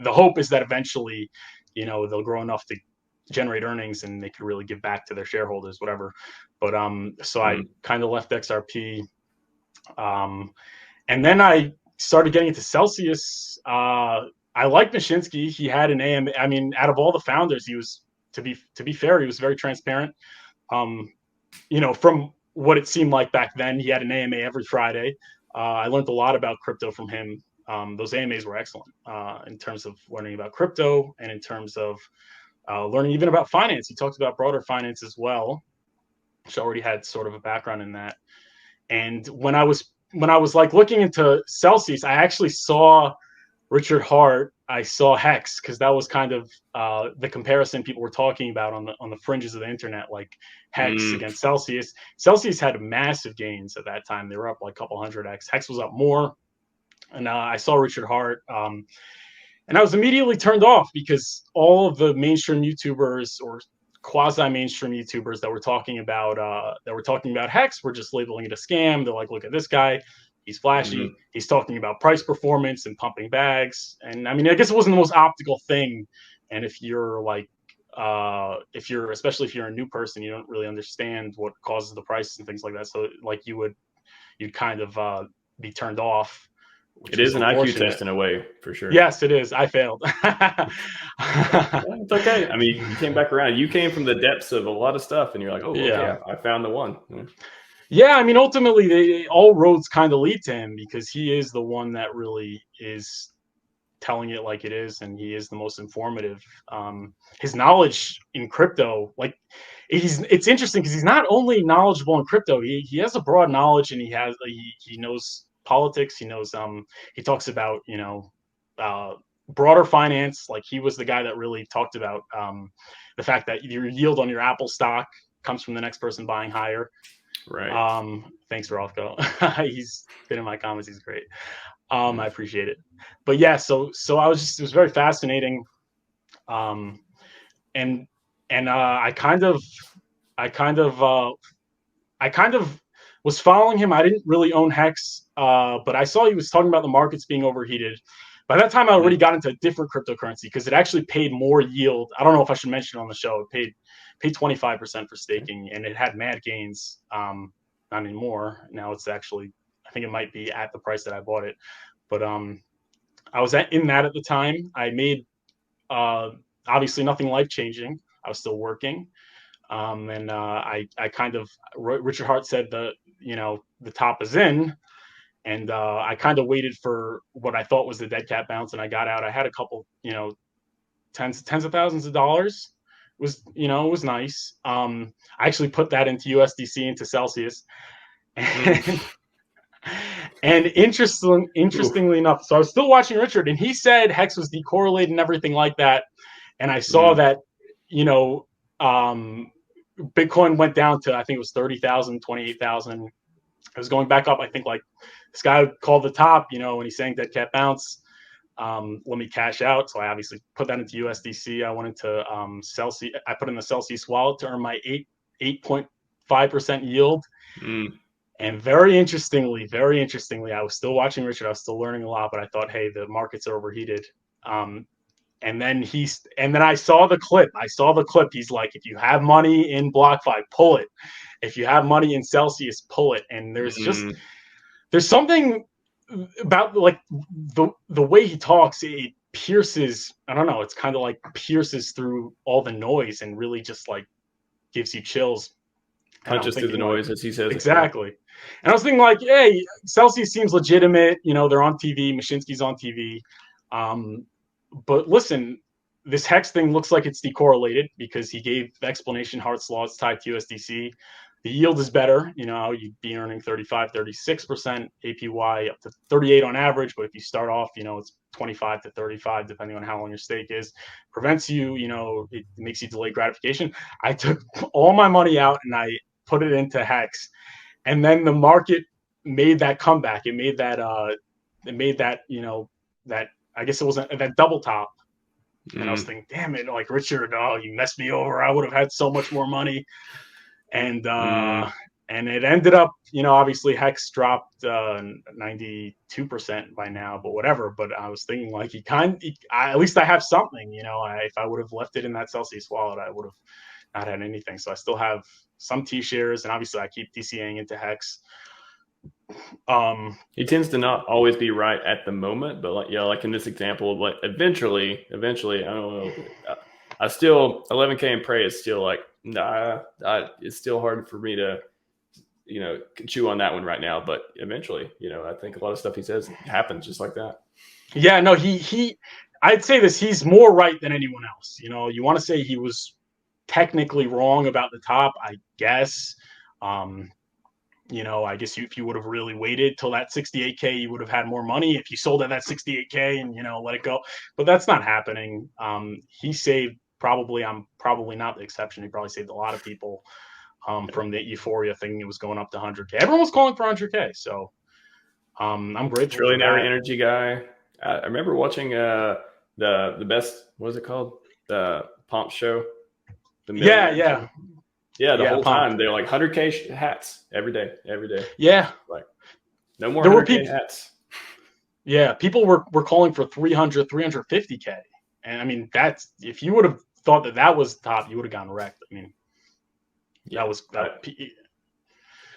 the hope is that eventually, they'll grow enough to generate earnings and they could really give back to their shareholders, whatever. But so I kind of left XRP, and then I started getting into Celsius. I like Mashinsky. He had an AM. I mean, out of all the founders, he was, to be fair, he was very transparent. From what it seemed like back then, he had an AMA every Friday. I learned a lot about crypto from him. Those AMAs were excellent in terms of learning about crypto and in terms of learning even about finance. He talked about broader finance as well, which I already had sort of a background in that. And when I was like looking into Celsius, I actually saw Richard Hart. I saw Hex, because that was kind of the comparison people were talking about on the fringes of the internet, like Hex against Celsius. Celsius had massive gains at that time. They were up like a couple 100x. Hex was up more. And I saw Richard Hart, and I was immediately turned off, because all of the mainstream YouTubers or quasi-mainstream YouTubers that were talking about Hex were just labeling it a scam. They're like, look at this guy. He's flashy. He's talking about price performance and pumping bags. And I mean, I guess it wasn't the most optical thing. And if you're like, especially if you're a new person, you don't really understand what causes the prices and things like that. So like you'd kind of be turned off. It is an IQ test in a way, for sure. Yes, it is. I failed. It's okay. I mean, you came back around. You came from the depths of a lot of stuff, and you're like, oh, okay, I found the one. Yeah, I mean, ultimately, all roads kind of lead to him, because he is the one that really is telling it like it is, and he is the most informative. His knowledge in crypto, like, it's interesting because he's not only knowledgeable in crypto, he has a broad knowledge, and he knows politics. He knows he talks about broader finance. Like, he was the guy that really talked about the fact that your yield on your Apple stock comes from the next person buying higher. Right. Thanks, Rothko. He's been in my comments. He's great. I appreciate it. But yeah, so it was very fascinating. And I kind of was following him. I didn't really own Hex, but I saw he was talking about the markets being overheated. By that time, I already got into a different cryptocurrency, because it actually paid more yield. I don't know if I should mention it on the show. It paid 25% for staking, and it had mad gains. Not anymore. Now it's actually, I think it might be at the price that I bought it. But I was in that at the time. I made obviously nothing life-changing. I was still working. And I kind of, Richard Hart said the top is in, and I kind of waited for what I thought was the dead cat bounce, and I got out. I had a couple, tens of thousands of dollars. It was nice. I actually put that into USDC, into Celsius, and interestingly enough, so I was still watching Richard, and he said Hex was decorrelated and everything like that, and I saw that, Bitcoin went down to, I think it was 30,000, 28,000. It was going back up. I think like this guy called the top, when he's saying dead cat bounce. Let me cash out. So I obviously put that into USDC. I went into Celsius. I put in the Celsius wallet to earn my 8.5% yield. And very interestingly, I was still watching Richard. I was still learning a lot, but I thought, hey, the markets are overheated. And then I saw the clip. He's like, if you have money in BlockFi, pull it. If you have money in Celsius, pull it. And there's something about like the way he talks. It pierces. I don't know. It's kind of like pierces through all the noise and really just like gives you chills. Punches through the noise, as he says. Exactly. And I was thinking like, hey, Celsius seems legitimate. They're on TV. Mashinsky's on TV. But listen, this Hex thing looks like it's decorrelated, because he gave the explanation. Hart's law is tied to USDC. The yield is better. You'd be earning 35, 36% APY, up to 38 on average. But if you start off, it's 25 to 35, depending on how long your stake is. Prevents you, it makes you delay gratification. I took all my money out and I put it into Hex. And then the market made that comeback. It made that, that, I guess it wasn't that double top. And I was thinking, damn it, like, Richard, you messed me over. I would have had so much more money. And And it ended up, obviously Hex dropped 92% by now, but whatever. But I was thinking like at least I have something, if I would have left it in that Celsius wallet, I would have not had anything. So I still have some T shares, and obviously I keep DCAing into Hex. He tends to not always be right at the moment, but like in this example, like eventually, I don't know. I still 11K in Prey is still like, it's still hard for me to, chew on that one right now. But eventually, I think a lot of stuff he says happens just like that. Yeah, no, I'd say this, he's more right than anyone else. You want to say he was technically wrong about the top, I guess. I guess if you would have really waited till that 68K, you would have had more money if you sold at that 68K and, let it go. But that's not happening. He saved I'm probably not the exception. He probably saved a lot of people from the euphoria thinking it was going up to 100K. Everyone was calling for 100K. So I'm grateful. Trillionaire energy guy. I remember watching the best, what is it called? The Pomp show. Yeah. Yeah, the whole time they're like 100K hats every day. Yeah, like no more 100K hats. Yeah, people were calling for 300, 350K, and I mean if you would have thought that was top, you would have gotten wrecked. I mean, that was that.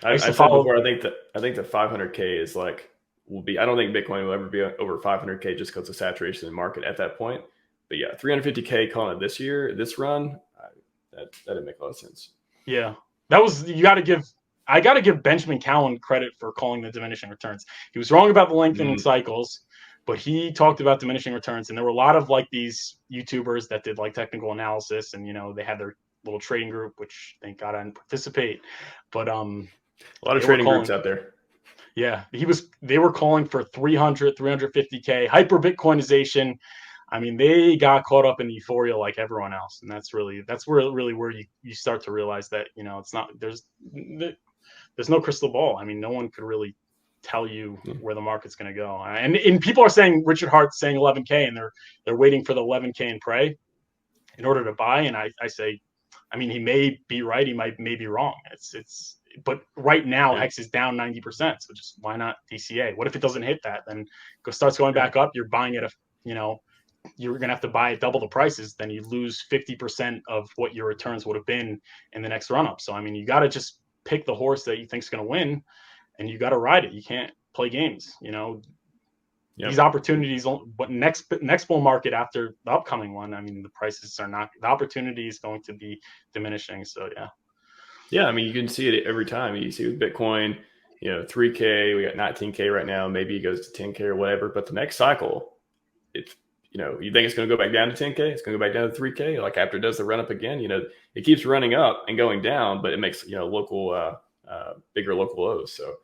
I said before, I think the 500K is like will be. I don't think Bitcoin will ever be over 500K just because of saturation in the market at that point. But yeah, 350K calling it this run, that didn't make a lot of sense. Yeah, I got to give Benjamin Cowan credit for calling the diminishing returns. He was wrong about the lengthening cycles, but he talked about diminishing returns. And there were a lot of like these YouTubers that did like technical analysis, and they had their little trading group, which thank God I didn't participate. But a lot of trading groups out there. Yeah, they were calling for 300, 350K hyper Bitcoinization. I mean, they got caught up in euphoria like everyone else, and that's really where you start to realize that it's not there's no crystal ball. I mean, no one could really tell you where the market's going to go. And people are saying Richard Hart's saying 11K, and they're waiting for the 11K in Prey in order to buy. And I say, I mean, he may be right, he may be wrong. But right now Hex is down 90%, so just why not DCA? What if it doesn't hit that? Then starts going back up. You're buying it you're going to have to buy at double the prices, then you lose 50% of what your returns would have been in the next run up. So, I mean, you got to just pick the horse that you think is going to win, and you got to ride it. You can't play games, These opportunities, but next bull market after the upcoming one, I mean, the prices are not, the opportunity is going to be diminishing. So, yeah. Yeah. I mean, you can see it every time. You see with Bitcoin, 3K, we got 19K right now. Maybe it goes to 10K or whatever, but the next cycle, it's, you think it's going to go back down to 10K? It's going to go back down to 3K. Like after it does the run up again, it keeps running up and going down, but it makes, local, bigger local lows. So